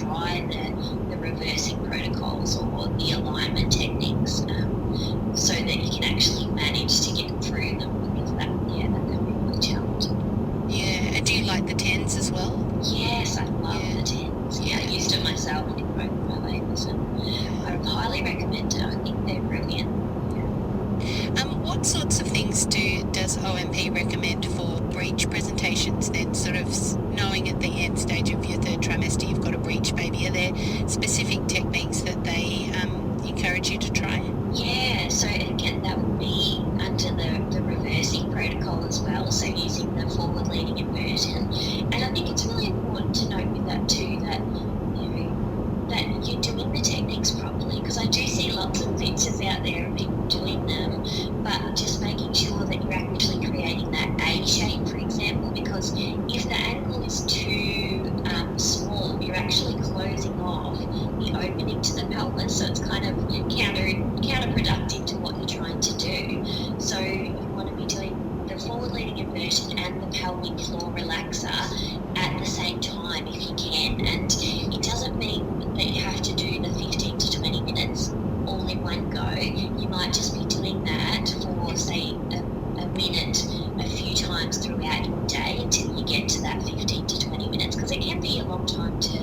try the reversing protocols or the alignment techniques, so that you can actually manage to get through them, because that can be really challenging. Yeah, and do you like the 10s as well? Yes, I love the 10s. Yeah, I used it myself in both my labours, and I would highly recommend it. I think they're brilliant. What sorts of things does OMP recommend for breech presentations then, sort of knowing at the end stage of your third trimester you've got a breech baby? Are there specific techniques that they encourage you to try? Yeah, so again, that would be under the reversing protocol as well, so using the forward leading inversion. And I think it's really important to note with that too that, that you're doing the techniques properly, because I do see lots of pictures out there of people doing them, but just making sure that you're actually creating that A shape, for example, because if the angle is too small, you're actually closing off the opening to the pelvis, so it's kind of counterproductive to what you're trying to do. So you want to be doing the forward leading inversion and the pelvic floor relaxer at the same time if you can, and it doesn't mean that you have to do the 15 to 20 minutes all in one go. You might just be doing that for, say, a minute a few times throughout your day until you get to that 15 to 20 minutes, because it can be a long time to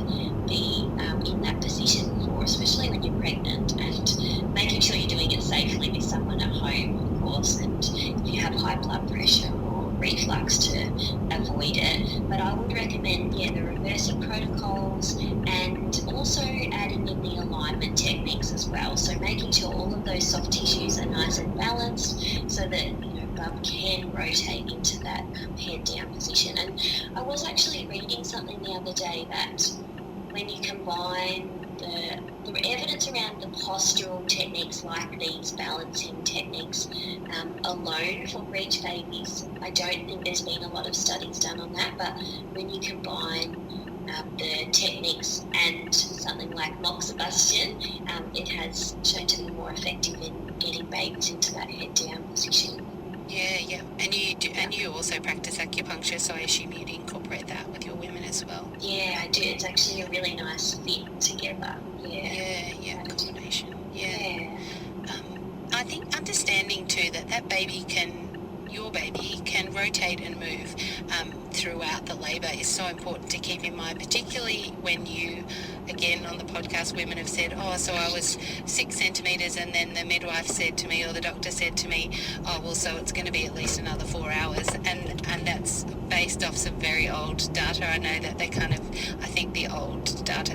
be in that position for, especially when you're pregnant, and making sure you're doing it safely with someone at home, of course, and if you have high blood pressure or reflux, to avoid it. But I would recommend, the reversing protocols, and also adding in the alignment techniques as well. So making sure all of those soft tissues are nice and balanced, so that bub can rotate into that head down position. And I was actually reading something the other day that when you combine the evidence around the postural techniques like these balancing techniques alone for breech babies, I don't think there's been a lot of studies done on that, but when you combine the techniques and something like moxibustion, it has shown to be more effective in getting babies into that head down position. Yeah, and you also practice acupuncture, so I assume you'd incorporate that with your women as well. Yeah, I do. It's actually a really nice fit together. Yeah, combination. Yeah. I think understanding too that your baby can rotate and move throughout the labour is so important to keep in mind, particularly when you, again on the podcast, women have said, so I was 6 centimetres and then the midwife said to me, or the doctor said to me, so it's going to be at least another 4 hours, and that's based off some very old data. I know that I think the old data